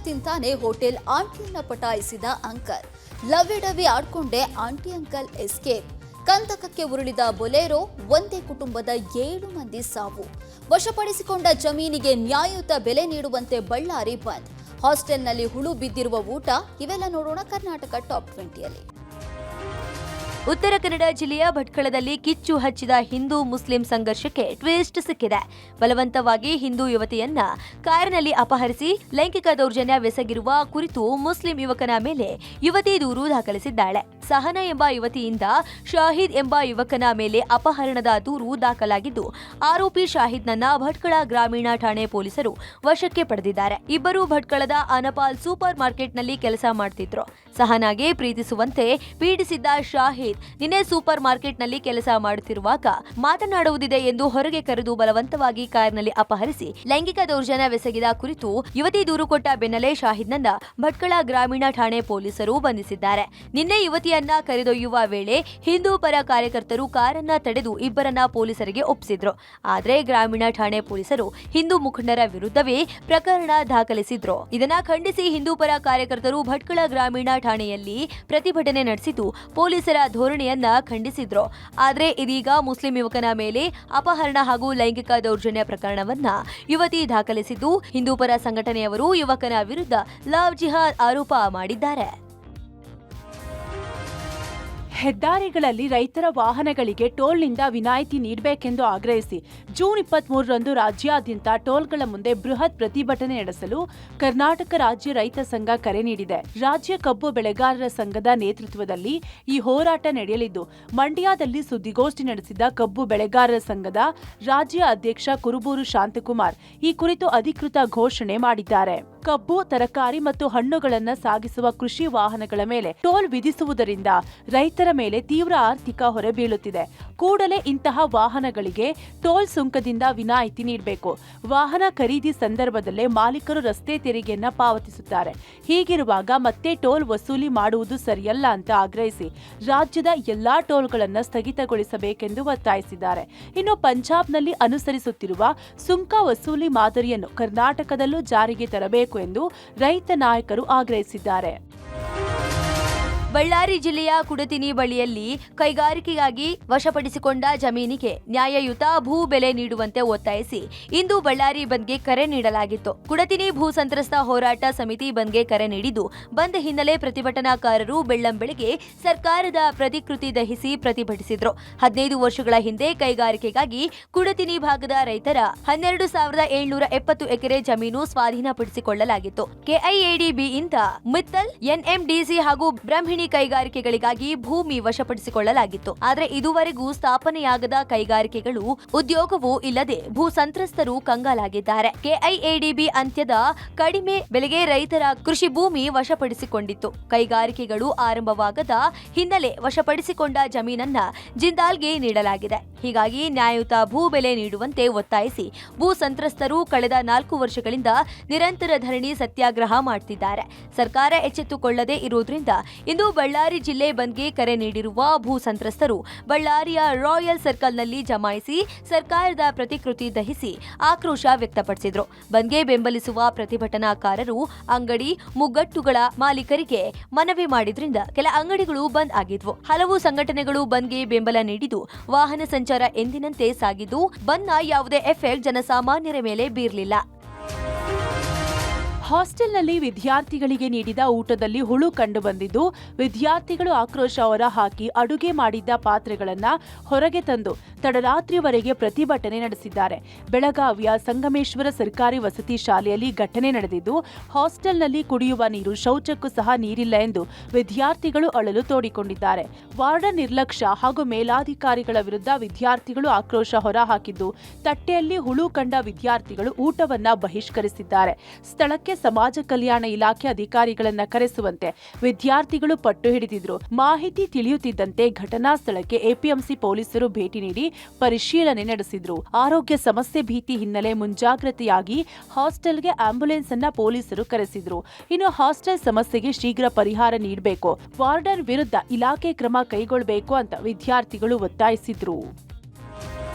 ತಿಂತಾನೆ ಹೋಟೆಲ್ ಆಂಟಿಯನ್ನ ಪಟಾಯಿಸಿದ ಅಂಕಲ್. ಲವ್ವಿ ಆಡ್ಕೊಂಡೆ ಆಂಟಿ ಅಂಕಲ್ ಎಸ್ಕೇಪ್. ಕಂದಕಕ್ಕೆ ಉರುಳಿದ ಬೊಲೆರೋ, ಒಂದೇ ಕುಟುಂಬದ 7 ಮಂದಿ ಸಾವು. ವಶಪಡಿಸಿಕೊಂಡ ಜಮೀನಿಗೆ ನ್ಯಾಯಯುತ ಬೆಲೆ ನೀಡುವಂತೆ ಬಳ್ಳಾರಿ ಬಂದ್. ಹಾಸ್ಟೆಲ್ನಲ್ಲಿ ಹುಳು ಬಿದ್ದಿರುವ ಊಟ. ಇವೆಲ್ಲ ನೋಡೋಣ ಕರ್ನಾಟಕ ಟಾಪ್ 20ಯಲ್ಲಿ. ಉತ್ತರ ಕನ್ನಡ ಜಿಲ್ಲೆಯ ಭಟ್ಕಳದಲ್ಲಿ ಕಿಚ್ಚು ಹಚ್ಚಿದ ಹಿಂದೂ ಮುಸ್ಲಿಂ ಸಂಘರ್ಷಕ್ಕೆ ಟ್ವಿಸ್ಟ್ ಸಿಕ್ಕಿದೆ. ಬಲವಂತವಾಗಿ ಹಿಂದೂ ಯುವತಿಯನ್ನ ಕಾರಿನಲ್ಲಿ ಅಪಹರಿಸಿ ಲೈಂಗಿಕ ದೌರ್ಜನ್ಯವೆಸಗಿರುವ ಕುರಿತು ಮುಸ್ಲಿಂ ಯುವಕನ ಮೇಲೆ ಯುವತಿ ದೂರು ದಾಖಲಿಸಿದ್ದಾಳೆ. ಸಹನಾ ಎಂಬ ಯುವತಿಯಿಂದ ಶಾಹಿದ್ ಎಂಬ ಯುವಕನ ಮೇಲೆ ಅಪಹರಣದ ದೂರು ದಾಖಲಾಗಿದ್ದು, ಆರೋಪಿ ಶಾಹಿದ್ನನ್ನ ಭಟ್ಕಳ ಗ್ರಾಮೀಣ ಠಾಣೆ ಪೊಲೀಸರು ವಶಕ್ಕೆ ಪಡೆದಿದ್ದಾರೆ. ಇಬ್ಬರು ಭಟ್ಕಳದ ಅನಪಾಲ್ ಸೂಪರ್ ಮಾರ್ಕೆಟ್ನಲ್ಲಿ ಕೆಲಸ ಮಾಡ್ತಿದ್ರು. ಸಹನಾಗೆ ಪ್ರೀತಿಸುವಂತೆ ಪೀಡಿಸಿದ್ದ ಶಾಹಿದ್ ನಿನ್ನೆ ಸೂಪರ್ ಮಾರ್ಕೆಟ್ನಲ್ಲಿ ಕೆಲಸ ಮಾಡುತ್ತಿರುವಾಗ ಮಾತನಾಡುವುದಿದೆ ಎಂದು ಹೊರಗೆ ಕರೆದು ಬಲವಂತವಾಗಿ ಕಾರಿನಲ್ಲಿ ಅಪಹರಿಸಿ ಲೈಂಗಿಕ ದೌರ್ಜನ್ಯವೆಸಗಿದ ಕುರಿತು ಯುವತಿ ದೂರು ಕೊಟ್ಟ ಬೆನ್ನಲ್ಲೇ ಶಾಹಿದ್ನನ್ನ ಭಟ್ಕಳ ಗ್ರಾಮೀಣ ಠಾಣೆ ಪೊಲೀಸರು ಬಂಧಿಸಿದ್ದಾರೆ. ನಿನ್ನೆ ಯುವತಿಯನ್ನ ಕರೆದೊಯ್ಯುವ ವೇಳೆ ಹಿಂದೂ ಪರ ಕಾರ್ಯಕರ್ತರು ಕಾರನ್ನ ತಡೆದು ಇಬ್ಬರನ್ನ ಪೊಲೀಸರಿಗೆ ಒಪ್ಪಿಸಿದ್ರು. ಆದ್ರೆ ಗ್ರಾಮೀಣ ಠಾಣೆ ಪೊಲೀಸರು ಹಿಂದೂ ಮುಖಂಡರ ವಿರುದ್ಧವೇ ಪ್ರಕರಣ ದಾಖಲಿಸಿದ್ರು. ಇದನ್ನ ಖಂಡಿಸಿ ಹಿಂದೂ ಪರ ಕಾರ್ಯಕರ್ತರು ಭಟ್ಕಳ ಗ್ರಾಮೀಣ ಠಾಣೆಯಲ್ಲಿ ಪ್ರತಿಭಟನೆ ನಡೆಸಿದ್ದು ಪೊಲೀಸರ ಧೋರಣೆಯನ್ನ ಖಂಡಿಸಿದ್ರು. ಆದ್ರೆ ಇದೀಗ ಮುಸ್ಲಿಂ ಯುವಕನ ಮೇಲೆ ಅಪಹರಣ ಹಾಗೂ ಲೈಂಗಿಕ ದೌರ್ಜನ್ಯ ಪ್ರಕರಣವನ್ನ ಯುವತಿ ದಾಖಲಿಸಿದ್ದು, ಹಿಂದೂ ಪರ ಸಂಘಟನೆಯವರು ಯುವಕನ ವಿರುದ್ಧ ಲವ್ ಜಿಹಾದ್ ಆರೋಪ ಮಾಡಿದ್ದಾರೆ. ಹೆದ್ದಾರಿಗಳಲ್ಲಿ ರೈತರ ವಾಹನಗಳಿಗೆ ಟೋಲ್ನಿಂದ ವಿನಾಯಿತಿ ನೀಡಬೇಕೆಂದು ಆಗ್ರಹಿಸಿ ಜೂನ್ 23ರಂದು ರಾಜ್ಯಾದ್ಯಂತ ಟೋಲ್ಗಳ ಮುಂದೆ ಬೃಹತ್ ಪ್ರತಿಭಟನೆ ನಡೆಸಲು ಕರ್ನಾಟಕ ರಾಜ್ಯ ರೈತ ಸಂಘ ಕರೆ ನೀಡಿದೆ. ರಾಜ್ಯ ಕಬ್ಬು ಬೆಳೆಗಾರರ ಸಂಘದ ನೇತೃತ್ವದಲ್ಲಿ ಈ ಹೋರಾಟ ನಡೆಯಲಿದ್ದು, ಮಂಡ್ಯದಲ್ಲಿ ಸುದ್ದಿಗೋಷ್ಠಿ ನಡೆಸಿದ ಕಬ್ಬು ಬೆಳೆಗಾರರ ಸಂಘದ ರಾಜ್ಯ ಅಧ್ಯಕ್ಷ ಕುರುಬೂರು ಶಾಂತಕುಮಾರ್ ಈ ಕುರಿತು ಅಧಿಕೃತ ಘೋಷಣೆ ಮಾಡಿದ್ದಾರೆ. ಕಬ್ಬು, ತರಕಾರಿ ಮತ್ತು ಹಣ್ಣುಗಳನ್ನು ಸಾಗಿಸುವ ಕೃಷಿ ವಾಹನಗಳ ಮೇಲೆ ಟೋಲ್ ವಿಧಿಸುವುದರಿಂದ ರೈತರ ಮೇಲೆ ತೀವ್ರ ಆರ್ಥಿಕ ಹೊರೆ ಬೀಳುತ್ತಿದೆ. ಕೂಡಲೇ ಇಂತಹ ವಾಹನಗಳಿಗೆ ಟೋಲ್ ಸುಂಕದಿಂದ ವಿನಾಯಿತಿ ನೀಡಬೇಕು. ವಾಹನ ಖರೀದಿ ಸಂದರ್ಭದಲ್ಲೇ ಮಾಲೀಕರು ರಸ್ತೆ ತೆರಿಗೆಯನ್ನ ಪಾವತಿಸುತ್ತಾರೆ. ಹೀಗಿರುವಾಗ ಮತ್ತೆ ಟೋಲ್ ವಸೂಲಿ ಮಾಡುವುದು ಸರಿಯಲ್ಲ ಅಂತ ಆಗ್ರಹಿಸಿ ರಾಜ್ಯದ ಎಲ್ಲಾ ಟೋಲ್ಗಳನ್ನು ಸ್ಥಗಿತಗೊಳಿಸಬೇಕೆಂದು ಒತ್ತಾಯಿಸಿದ್ದಾರೆ. ಇನ್ನು ಪಂಜಾಬ್ನಲ್ಲಿ ಅನುಸರಿಸುತ್ತಿರುವ ಸುಂಕ ವಸೂಲಿ ಮಾದರಿಯನ್ನು ಕರ್ನಾಟಕದಲ್ಲೂ ಜಾರಿಗೆ ತರಬೇಕು ಎಂದು ರೈತ ನಾಯಕರು ಆಗ್ರಹಿಸಿದ್ದಾರೆ. ಬಳ್ಳಾರಿ ಜಿಲ್ಲೆಯ ಕುಡತಿನಿ ಬಳಿಯಲ್ಲಿ ಕೈಗಾರಿಕೆಗಾಗಿ ವಶಪಡಿಸಿಕೊಂಡ ಜಮೀನಿಗೆ ನ್ಯಾಯಯುತ ಭೂ ಬೆಲೆ ನೀಡುವಂತೆ ಒತ್ತಾಯಿಸಿ ಇಂದು ಬಳ್ಳಾರಿ ಬಂದ್ಗೆ ಕರೆ ನೀಡಲಾಗಿತ್ತು. ಕುಡತಿನಿ ಭೂ ಸಂತ್ರಸ್ತ ಹೋರಾಟ ಸಮಿತಿ ಬಂದ್ಗೆ ಕರೆ ನೀಡಿದ್ದು, ಬಂದ್ ಹಿನ್ನೆಲೆ ಪ್ರತಿಭಟನಾಕಾರರು ಬೆಳ್ಳಂಬೆಳಗ್ಗೆ ಸರ್ಕಾರದ ಪ್ರತಿಕೃತಿ ದಹಿಸಿ ಪ್ರತಿಭಟಿಸಿದ್ರು. 15 ವರ್ಷಗಳ ಹಿಂದೆ ಕೈಗಾರಿಕೆಗಾಗಿ ಕುಡತಿನಿ ಭಾಗದ ರೈತರ 12,770 ಎಕರೆ ಜಮೀನು ಸ್ವಾಧೀನಪಡಿಸಿಕೊಳ್ಳಲಾಗಿತ್ತು. ಕೆಐಎಡಿಬಿಯಿಂದ ಮಿತ್ತಲ್, ಎನ್ಎಂಡಿಸಿ ಹಾಗೂ ಬ್ರಹ್ಮಿಣಿ ಕೈಗಾರಿಕೆಗಳಿಗಾಗಿ ಭೂಮಿ ವಶಪಡಿಸಿಕೊಳ್ಳಲಾಗಿತ್ತು. ಆದರೆ ಇದುವರೆಗೂ ಸ್ಥಾಪನೆಯಾಗದ ಕೈಗಾರಿಕೆಗಳು, ಉದ್ಯೋಗವೂ ಇಲ್ಲದೆ ಭೂ ಸಂತ್ರಸ್ತರು ಕಂಗಾಲಾಗಿದ್ದಾರೆ. ಕೆಐಎಡಿಬಿ ಅಂತ್ಯದ ಕಡಿಮೆ ಬೆಲೆಗೆ ರೈತರ ಕೃಷಿ ಭೂಮಿ ವಶಪಡಿಸಿಕೊಂಡಿತ್ತು. ಕೈಗಾರಿಕೆಗಳು ಆರಂಭವಾಗದ ಹಿನ್ನೆಲೆ ವಶಪಡಿಸಿಕೊಂಡ ಜಮೀನನ್ನ ಜಿಂದಾಲ್ಗೆ ನೀಡಲಾಗಿದೆ. ಹೀಗಾಗಿ ನ್ಯಾಯಯುತ ಭೂ ಬೆಲೆ ನೀಡುವಂತೆ ಒತ್ತಾಯಿಸಿ ಭೂ ಸಂತ್ರಸ್ತರು ಕಳೆದ 4 ವರ್ಷಗಳಿಂದ ನಿರಂತರ ಧರಣಿ ಸತ್ಯಾಗ್ರಹ ಮಾಡುತ್ತಿದ್ದಾರೆ. ಸರ್ಕಾರ ಎಚ್ಚೆತ್ತುಕೊಳ್ಳದೆ ಇರುವುದರಿಂದ ಇಂದು ಬಳ್ಳಾರಿ ಜಿಲ್ಲೆ ಬಂದ್ಗೆ ಕರೆ ನೀಡಿರುವ ಭೂ ಸಂತ್ರಸ್ತರು ಬಳ್ಳಾರಿಯ ರಾಯಲ್ ಸರ್ಕಲ್ನಲ್ಲಿ ಜಮಾಯಿಸಿ ಸರ್ಕಾರದ ಪ್ರತಿಕೃತಿ ದಹಿಸಿ ಆಕ್ರೋಶ ವ್ಯಕ್ತಪಡಿಸಿದರು. ಬಂದ್ಗೆ ಬೆಂಬಲಿಸುವ ಪ್ರತಿಭಟನಾಕಾರರು ಅಂಗಡಿ ಮುಗ್ಗಟ್ಟುಗಳ ಮಾಲೀಕರಿಗೆ ಮನವಿ ಮಾಡಿದ್ರಿಂದ ಕೆಲ ಅಂಗಡಿಗಳು ಬಂದ್ ಆಗಿದ್ವು. ಹಲವು ಸಂಘಟನೆಗಳು ಬಂದ್ಗೆ ಬೆಂಬಲ ನೀಡಿದ್ದು, ವಾಹನ ಸಂಚಾರ ಎಂದಿನಂತೆ ಸಾಗಿದ್ದು, ಬಂದ್ನ ಯಾವುದೇ ಎಫೆಕ್ಟ್ ಜನಸಾಮಾನ್ಯರ ಮೇಲೆ ಬೀರಲಿಲ್ಲ. ಹಾಸ್ಟೆಲ್ನಲ್ಲಿ ವಿದ್ಯಾರ್ಥಿಗಳಿಗೆ ನೀಡಿದ ಊಟದಲ್ಲಿ ಹುಳು ಕಂಡುಬಂದಿದ್ದು, ವಿದ್ಯಾರ್ಥಿಗಳು ಆಕ್ರೋಶ ಹೊರಹಾಕಿ ಅಡುಗೆ ಮಾಡಿದ್ದ ಪಾತ್ರೆಗಳನ್ನು ಹೊರಗೆ ತಂದು ತಡರಾತ್ರಿವರೆಗೆ ಪ್ರತಿಭಟನೆ ನಡೆಸಿದ್ದಾರೆ. ಬೆಳಗಾವಿಯ ಸಂಗಮೇಶ್ವರ ಸರ್ಕಾರಿ ವಸತಿ ಶಾಲೆಯಲ್ಲಿ ಘಟನೆ ನಡೆದಿದ್ದು, ಹಾಸ್ಟೆಲ್ನಲ್ಲಿ ಕುಡಿಯುವ ನೀರು, ಶೌಚಕ್ಕೂ ಸಹ ನೀರಿಲ್ಲ ಎಂದು ವಿದ್ಯಾರ್ಥಿಗಳು ಅಳಲು ತೋಡಿಕೊಂಡಿದ್ದಾರೆ. ವಾರ್ಡನ್ ನಿರ್ಲಕ್ಷ್ಯ ಹಾಗೂ ಮೇಲಾಧಿಕಾರಿಗಳ ವಿರುದ್ಧ ವಿದ್ಯಾರ್ಥಿಗಳು ಆಕ್ರೋಶ ಹೊರಹಾಕಿದ್ದು, ತಟ್ಟೆಯಲ್ಲಿ ಹುಳು ಕಂಡ ವಿದ್ಯಾರ್ಥಿಗಳು ಊಟವನ್ನ ಬಹಿಷ್ಕರಿಸಿದ್ದಾರೆ. ಸ್ಥಳಕ್ಕೆ ಸಮಾಜ ಕಲ್ಯಾಣ ಇಲಾಖೆ ಅಧಿಕಾರಿಗಳನ್ನ ಕರೆಸುವಂತೆ ವಿದ್ಯಾರ್ಥಿಗಳು ಪಟ್ಟು ಹಿಡಿದಿದ್ರು. ಮಾಹಿತಿ ತಿಳಿಯುತ್ತಿದ್ದಂತೆ ಘಟನಾ ಸ್ಥಳಕ್ಕೆ ಎಪಿಎಂಸಿ ಪೊಲೀಸರು ಭೇಟಿ ನೀಡಿ ಪರಿಶೀಲನೆ ನಡೆಸಿದ್ರು. ಆರೋಗ್ಯ ಸಮಸ್ಯೆ ಭೀತಿ ಹಿನ್ನೆಲೆ ಮುಂಜಾಗ್ರತೆಯಾಗಿ ಹಾಸ್ಟೆಲ್ಗೆ ಆಂಬ್ಯುಲೆನ್ಸ್ ಅನ್ನ ಪೊಲೀಸರು ಕರೆಸಿದ್ರು. ಇನ್ನು ಹಾಸ್ಟೆಲ್ ಸಮಸ್ಯೆಗೆ ಶೀಘ್ರ ಪರಿಹಾರ ನೀಡಬೇಕು, ವಾರ್ಡನ್ ವಿರುದ್ಧ ಇಲಾಖೆ ಕ್ರಮ ಕೈಗೊಳ್ಳಬೇಕು ಅಂತ ವಿದ್ಯಾರ್ಥಿಗಳು ಒತ್ತಾಯಿಸಿದ್ರು.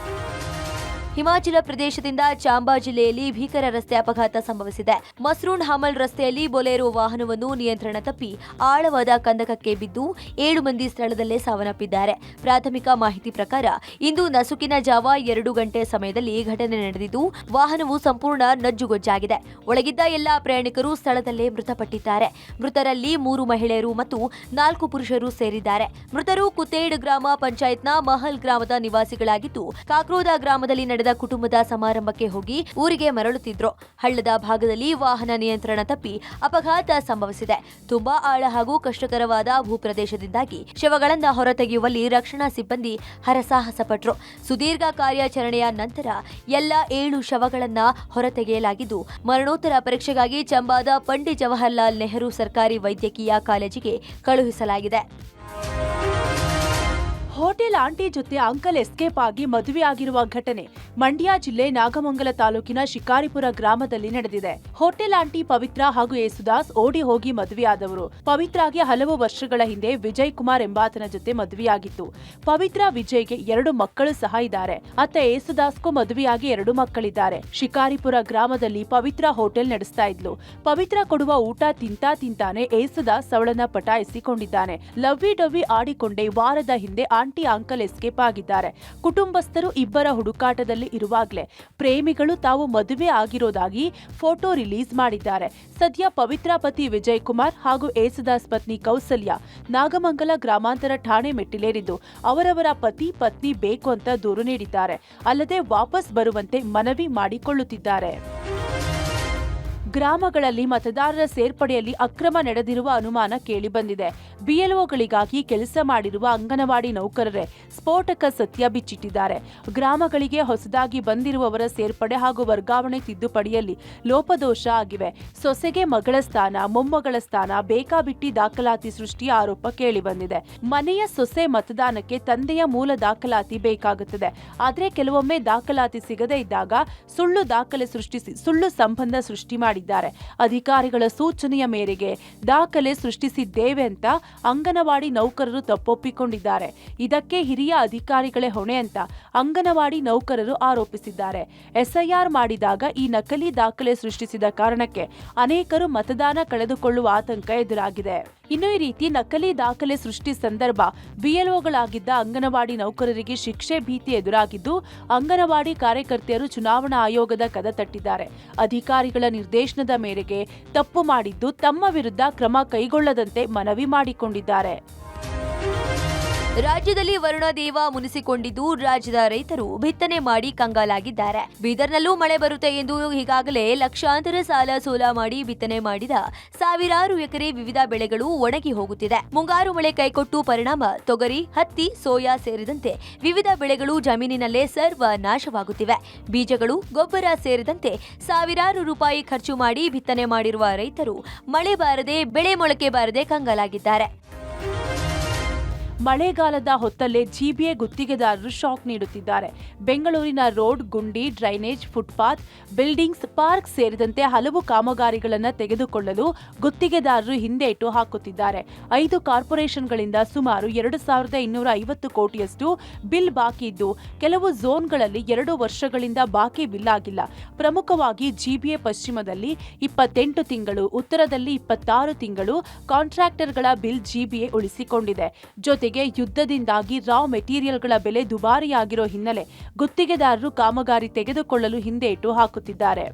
ಹಿಮಾಚಲ ಪ್ರದೇಶದಿಂದ ಚಾಂಬಾ ಜಿಲ್ಲೆಯಲ್ಲಿ ಭೀಕರ ರಸ್ತೆ ಅಪಘಾತ ಸಂಭವಿಸಿದೆ. ಮಸ್ರೂನ್ ಹಮಲ್ ರಸ್ತೆಯಲ್ಲಿ ಬೊಲೆರೋ ವಾಹನವನ್ನು ನಿಯಂತ್ರಣ ತಪ್ಪಿ ಆಳವಾದ ಕಂದಕಕ್ಕೆ ಬಿದ್ದು 7 ಮಂದಿ ಸ್ಥಳದಲ್ಲೇ ಸಾವನ್ನಪ್ಪಿದ್ದಾರೆ. ಪ್ರಾಥಮಿಕ ಮಾಹಿತಿ ಪ್ರಕಾರ ಇಂದು ನಸುಕಿನ ಜಾವ 2 ಗಂಟೆ ಸಮಯದಲ್ಲಿ ಘಟನೆ ನಡೆದಿದ್ದು, ವಾಹನವು ಸಂಪೂರ್ಣ ನಜ್ಜುಗೊಜ್ಜಾಗಿದೆ. ಒಳಗಿದ್ದ ಎಲ್ಲಾ ಪ್ರಯಾಣಿಕರು ಸ್ಥಳದಲ್ಲೇ ಮೃತಪಟ್ಟಿದ್ದಾರೆ. ಮೃತರಲ್ಲಿ 3 ಮಹಿಳೆಯರು ಮತ್ತು 4 ಪುರುಷರು ಸೇರಿದ್ದಾರೆ. ಮೃತರು ಕುತೇಡ್ ಗ್ರಾಮ ಪಂಚಾಯತ್ನ ಮಹಲ್ ಗ್ರಾಮದ ನಿವಾಸಿಗಳಾಗಿದ್ದು, ಕಾಕ್ರೋದ ಗ್ರಾಮದಲ್ಲಿ ನಡೆದ ಕುಟುಂಬದ ಸಮಾರಂಭಕ್ಕೆ ಹೋಗಿ ಊರಿಗೆ ಮರಳುತ್ತಿದ್ರು. ಹಳ್ಳದ ಭಾಗದಲ್ಲಿ ವಾಹನ ನಿಯಂತ್ರಣ ತಪ್ಪಿ ಅಪಘಾತ ಸಂಭವಿಸಿದೆ. ತುಂಬಾ ಆಳ ಹಾಗೂ ಕಷ್ಟಕರವಾದ ಭೂಪ್ರದೇಶದಿಂದಾಗಿ ಶವಗಳನ್ನು ಹೊರತೆಗೆಯುವಲ್ಲಿ ರಕ್ಷಣಾ ಸಿಬ್ಬಂದಿ ಹರಸಾಹಸ ಪಟ್ಟರು. ಸುದೀರ್ಘ ಕಾರ್ಯಾಚರಣೆಯ ನಂತರ ಎಲ್ಲ 7 ಶವಗಳನ್ನು ಹೊರತೆಗೆಯಲಾಗಿದ್ದು, ಮರಣೋತ್ತರ ಪರೀಕ್ಷೆಗಾಗಿ ಚಂಬಾದ ಪಂಡಿತ್ ಜವಾಹರ್ಲಾಲ್ ನೆಹರು ಸರ್ಕಾರಿ ವೈದ್ಯಕೀಯ ಕಾಲೇಜಿಗೆ ಕಳುಹಿಸಲಾಗಿದೆ. ಹೋಟೆಲ್ ಆಂಟಿ ಜೊತೆ ಅಂಕಲ್ ಎಸ್ಕೇಪ್ ಆಗಿ ಮದುವೆಯಾಗಿರುವ ಘಟನೆ ಮಂಡ್ಯ ಜಿಲ್ಲೆ ನಾಗಮಂಗಲ ತಾಲೂಕಿನ ಶಿಕಾರಿಪುರ ಗ್ರಾಮದಲ್ಲಿ ನಡೆದಿದೆ. ಹೋಟೆಲ್ ಆಂಟಿ ಪವಿತ್ರ ಹಾಗೂ ಯೇಸುದಾಸ್ ಓಡಿ ಹೋಗಿ ಮದುವೆಯಾದವರು. ಪವಿತ್ರಾಗೆ ಹಲವು ವರ್ಷಗಳ ಹಿಂದೆ ವಿಜಯ್ ಕುಮಾರ್ ಎಂಬಾತನ ಜೊತೆ ಮದುವೆಯಾಗಿತ್ತು. ಪವಿತ್ರ ವಿಜಯ್ಗೆ 2 ಮಕ್ಕಳು ಸಹ ಇದ್ದಾರೆ. ಅತ್ತ ಯೇಸುದಾಸ್ಗೂ ಮದುವೆಯಾಗಿ 2 ಮಕ್ಕಳಿದ್ದಾರೆ. ಶಿಕಾರಿಪುರ ಗ್ರಾಮದಲ್ಲಿ ಪವಿತ್ರ ಹೋಟೆಲ್ ನಡೆಸ್ತಾ ಇದ್ಲು. ಪವಿತ್ರ ಕೊಡುವ ಊಟ ತಿಂತಾನೆ ಯೇಸುದಾಸ್ ಅವಳನ್ನ ಪಟಾಯಿಸಿಕೊಂಡಿದ್ದಾನೆ. ಲವ್ವಿ ಡವ್ವಿ ಆಡಿಕೊಂಡೇ ವಾರದ ಹಿಂದೆ ಆಂಟಿ ಅಂಕಲ್ ಎಸ್ಕೇಪ್ ಆಗಿದ್ದಾರೆ. ಕುಟುಂಬಸ್ಥರು ಇಬ್ಬರ ಹುಡುಕಾಟದಲ್ಲಿ ಇರುವಾಗಲೇ ಪ್ರೇಮಿಗಳು ತಾವು ಮದುವೆ ಆಗಿರೋದಾಗಿ ಫೋಟೋ ರಿಲೀಸ್ ಮಾಡಿದ್ದಾರೆ. ಸದ್ಯ ಪವಿತ್ರ ಪತಿ ವಿಜಯ್ ಕುಮಾರ್ ಹಾಗೂ ಯೇಸುದಾಸ್ ಪತ್ನಿ ಕೌಸಲ್ಯ ನಾಗಮಂಗಲ ಗ್ರಾಮಾಂತರ ಠಾಣೆ ಮೆಟ್ಟಿಲೇರಿದ್ದು, ಅವರವರ ಪತಿ ಪತ್ನಿ ಬೇಕು ಅಂತ ದೂರು ನೀಡಿದ್ದಾರೆ. ಅಲ್ಲದೆ ವಾಪಸ್ ಬರುವಂತೆ ಮನವಿ ಮಾಡಿಕೊಳ್ಳುತ್ತಿದ್ದಾರೆ. ಗ್ರಾಮಗಳಲ್ಲಿ ಮತದಾರರ ಸೇರ್ಪಡೆಯಲ್ಲಿ ಅಕ್ರಮ ನಡೆದಿರುವ ಅನುಮಾನ ಕೇಳಿಬಂದಿದೆ. ಬಿಎಲ್ಒಗಳಿಗಾಗಿ ಕೆಲಸ ಮಾಡಿರುವ ಅಂಗನವಾಡಿ ನೌಕರರೇ ಸ್ಫೋಟಕ ಸತ್ಯ ಬಿಚ್ಚಿಟ್ಟಿದ್ದಾರೆ. ಗ್ರಾಮಗಳಿಗೆ ಹೊಸದಾಗಿ ಬಂದಿರುವವರ ಸೇರ್ಪಡೆ ಹಾಗೂ ವರ್ಗಾವಣೆ ತಿದ್ದುಪಡಿಯಲ್ಲಿ ಲೋಪದೋಷ ಆಗಿವೆ. ಸೊಸೆಗೆ ಮಗಳ ಸ್ಥಾನ, ಮೊಮ್ಮಗಳ ಸ್ಥಾನ ಬೇಕಾಬಿಟ್ಟಿ ದಾಖಲಾತಿ ಸೃಷ್ಟಿಯ ಆರೋಪ ಕೇಳಿಬಂದಿದೆ. ಮನೆಯ ಸೊಸೆ ಮತದಾನಕ್ಕೆ ತಂದೆಯ ಮೂಲ ದಾಖಲಾತಿ ಬೇಕಾಗುತ್ತದೆ. ಆದರೆ ಕೆಲವೊಮ್ಮೆ ದಾಖಲಾತಿ ಸಿಗದೇ ಇದ್ದಾಗ ಸುಳ್ಳು ದಾಖಲೆ ಸೃಷ್ಟಿಸಿ ಸುಳ್ಳು ಸಂಬಂಧ ಸೃಷ್ಟಿ ಮಾಡಿದ್ದಾರೆ. ಅಧಿಕಾರಿಗಳ ಸೂಚನೆಯ ಮೇರೆಗೆ ದಾಖಲೆ ಸೃಷ್ಟಿಸಿದ್ದೇವೆ ಅಂತ ಅಂಗನವಾಡಿ ನೌಕರರು ತಪ್ಪೊಪ್ಪಿಕೊಂಡಿದ್ದಾರೆ. ಇದಕ್ಕೆ ಹಿರಿಯ ಅಧಿಕಾರಿಗಳೇ ಹೊಣೆ ಅಂತ ಅಂಗನವಾಡಿ ನೌಕರರು ಆರೋಪಿಸಿದ್ದಾರೆ. ಎಸ್ಐಆರ್ ಮಾಡಿದಾಗ ಈ ನಕಲಿ ದಾಖಲೆ ಸೃಷ್ಟಿಸಿದ ಕಾರಣಕ್ಕೆ ಅನೇಕರು ಮತದಾನ ಕಳೆದುಕೊಳ್ಳುವ ಆತಂಕ ಎದುರಾಗಿದೆ. ಇನ್ನು ಈ ರೀತಿ ನಕಲಿ ದಾಖಲೆ ಸೃಷ್ಟಿ ಸಂದರ್ಭ ಬಿಎಲ್ಒಗಳಾಗಿದ್ದ ಅಂಗನವಾಡಿ ನೌಕರರಿಗೆ ಶಿಕ್ಷೆ ಭೀತಿ ಎದುರಾಗಿದ್ದು, ಅಂಗನವಾಡಿ ಕಾರ್ಯಕರ್ತೆಯರು ಚುನಾವಣಾ ಆಯೋಗದ ಕದ ತಟ್ಟಿದ್ದಾರೆ. ಅಧಿಕಾರಿಗಳ ನಿರ್ದೇಶನದ ಮೇರೆಗೆ ತಪ್ಪು ಮಾಡಿದ್ದು ತಮ್ಮ ವಿರುದ್ಧ ಕ್ರಮ ಕೈಗೊಳ್ಳದಂತೆ ಮನವಿ ಮಾಡಿಕೊಂಡಿದ್ದಾರೆ. ರಾಜ್ಯದಲ್ಲಿ ವರುಣದೇವ ಮುನಿಸಿಕೊಂಡಿದ್ದು, ರಾಜ್ಯದ ರೈತರು ಬಿತ್ತನೆ ಮಾಡಿ ಕಂಗಾಲಾಗಿದ್ದಾರೆ. ಬೀದರ್ನಲ್ಲೂ ಮಳೆ ಬರುತ್ತೆ ಎಂದು ಈಗಾಗಲೇ ಲಕ್ಷಾಂತರ ಸಾಲ ಸೋಲ ಮಾಡಿ ಬಿತ್ತನೆ ಮಾಡಿದ ಸಾವಿರಾರು ಎಕರೆ ವಿವಿಧ ಬೆಳೆಗಳು ಒಣಗಿ ಹೋಗುತ್ತಿದೆ. ಮುಂಗಾರು ಮಳೆ ಕೈಕೊಟ್ಟು ಪರಿಣಾಮ ತೊಗರಿ, ಹತ್ತಿ, ಸೋಯಾ ಸೇರಿದಂತೆ ವಿವಿಧ ಬೆಳೆಗಳು ಜಮೀನಿನಲ್ಲೇ ಸರ್ವನಾಶವಾಗುತ್ತಿವೆ. ಬೀಜಗಳು, ಗೊಬ್ಬರ ಸೇರಿದಂತೆ ಸಾವಿರಾರು ರೂಪಾಯಿ ಖರ್ಚು ಮಾಡಿ ಬಿತ್ತನೆ ಮಾಡಿರುವ ರೈತರು ಮಳೆ ಬಾರದೆ, ಬೆಳೆ ಮೊಳಕೆ ಬಾರದೆ ಕಂಗಾಲಾಗಿದ್ದಾರೆ. ಮಳೆಗಾಲದ ಹೊತ್ತಲ್ಲೇ ಜಿಬಿಎ ಗುತ್ತಿಗೆದಾರರು ಶಾಕ್ ನೀಡುತ್ತಿದ್ದಾರೆ. ಬೆಂಗಳೂರಿನ ರೋಡ್, ಗುಂಡಿ, ಡ್ರೈನೇಜ್, ಫುಟ್ಪಾತ್, ಬಿಲ್ಡಿಂಗ್ಸ್, ಪಾರ್ಕ್ ಸೇರಿದಂತೆ ಹಲವು ಕಾಮಗಾರಿಗಳನ್ನು ತೆಗೆದುಕೊಳ್ಳಲು ಗುತ್ತಿಗೆದಾರರು ಹಿಂದೇಟು ಹಾಕುತ್ತಿದ್ದಾರೆ. 5 ಕಾರ್ಪೊರೇಷನ್ಗಳಿಂದ ಸುಮಾರು 2250 ಕೋಟಿಯಷ್ಟು ಬಿಲ್ ಬಾಕಿ ಇದ್ದು, ಕೆಲವು ಝೋನ್ಗಳಲ್ಲಿ 2 ವರ್ಷಗಳಿಂದ ಬಾಕಿ ಬಿಲ್ ಆಗಿಲ್ಲ. ಪ್ರಮುಖವಾಗಿ ಜಿಬಿಎ ಪಶ್ಚಿಮದಲ್ಲಿ 28 ತಿಂಗಳು, ಉತ್ತರದಲ್ಲಿ 26 ತಿಂಗಳು ಕಾಂಟ್ರಾಕ್ಟರ್ಗಳ ಬಿಲ್ ಜಿಬಿಎ ಉಳಿಸಿಕೊಂಡಿದೆ. ಜೊತೆಗೆ ಯುದ್ಧದಿಂದಾಗಿ ರಾ ಮೆಟೀರಿಯಲ್ಗಳ ಬೆಲೆ ದುಬಾರಿಯಾಗಿರೋ ಹಿನ್ನೆಲೆ ಗುತ್ತಿಗೆದಾರರು ಕಾಮಗಾರಿ ತೆಗೆದುಕೊಳ್ಳಲು ಹಿಂದೇಟು ಹಾಕುತ್ತಿದ್ದಾರೆ.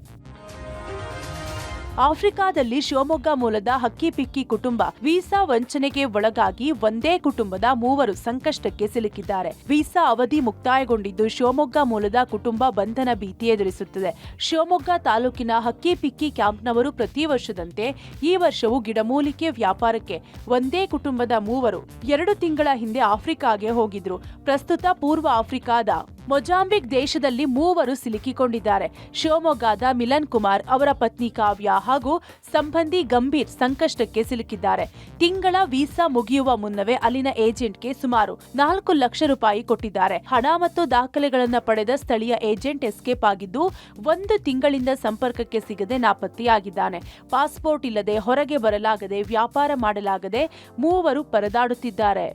ಆಫ್ರಿಕಾದಲ್ಲಿ ಶಿವಮೊಗ್ಗ ಮೂಲದ ಹಕ್ಕಿಪಿಕ್ಕಿ ಕುಟುಂಬ ವೀಸಾ ವಂಚನೆಗೆ ಒಳಗಾಗಿ ಒಂದೇ ಕುಟುಂಬದ 3 ಸಂಕಷ್ಟಕ್ಕೆ ಸಿಲುಕಿದ್ದಾರೆ. ವೀಸಾ ಅವಧಿ ಮುಕ್ತಾಯಗೊಂಡಿದ್ದು, ಶಿವಮೊಗ್ಗ ಮೂಲದ ಕುಟುಂಬ ಬಂಧನ ಭೀತಿ ಎದುರಿಸುತ್ತಿದೆ. ಶಿವಮೊಗ್ಗ ತಾಲೂಕಿನ ಹಕ್ಕಿಪಿಕ್ಕಿ ಕ್ಯಾಂಪ್ನವರು ಪ್ರತಿ ವರ್ಷದಂತೆ ಈ ವರ್ಷವೂ ಗಿಡಮೂಲಿಕೆ ವ್ಯಾಪಾರಕ್ಕೆ ಒಂದೇ ಕುಟುಂಬದ 3 2 ತಿಂಗಳ ಹಿಂದೆ ಆಫ್ರಿಕಾಗೆ ಹೋಗಿದ್ರು. ಪ್ರಸ್ತುತ ಪೂರ್ವ ಆಫ್ರಿಕಾದ ಮೊಜಾಂಬಿಕ್ ದೇಶದಲ್ಲಿ 3 ಸಿಲುಕಿಕೊಂಡಿದ್ದಾರೆ. ಶಿವಮೊಗ್ಗದ ಮಿಲನ್ ಕುಮಾರ್, ಅವರ ಪತ್ನಿ ಕಾವ್ಯ ಹಾಗೂ ಸಂಬಂಧಿ ಗಂಭೀರ್ ಸಂಕಷ್ಟಕ್ಕೆ ಸಿಲುಕಿದ್ದಾರೆ. ತಿಂಗಳ ವೀಸಾ ಮುಗಿಯುವ ಮುನ್ನವೇ ಅಲ್ಲಿನ ಏಜೆಂಟ್ಗೆ ಸುಮಾರು 4 ಲಕ್ಷ ರೂಪಾಯಿ ಕೊಟ್ಟಿದ್ದಾರೆ. ಹಣ ಮತ್ತು ದಾಖಲೆಗಳನ್ನು ಪಡೆದ ಸ್ಥಳೀಯ ಏಜೆಂಟ್ ಎಸ್ಕೇಪ್ ಆಗಿದ್ದು, 1 ತಿಂಗಳಿಂದ ಸಂಪರ್ಕಕ್ಕೆ ಸಿಗದೆ ನಾಪತ್ತೆಯಾಗಿದ್ದಾನೆ. ಪಾಸ್ಪೋರ್ಟ್ ಇಲ್ಲದೆ ಹೊರಗೆ ಬರಲಾಗದೆ, ವ್ಯಾಪಾರ ಮಾಡಲಾಗದೆ 3 ಪರದಾಡುತ್ತಿದ್ದಾರೆ.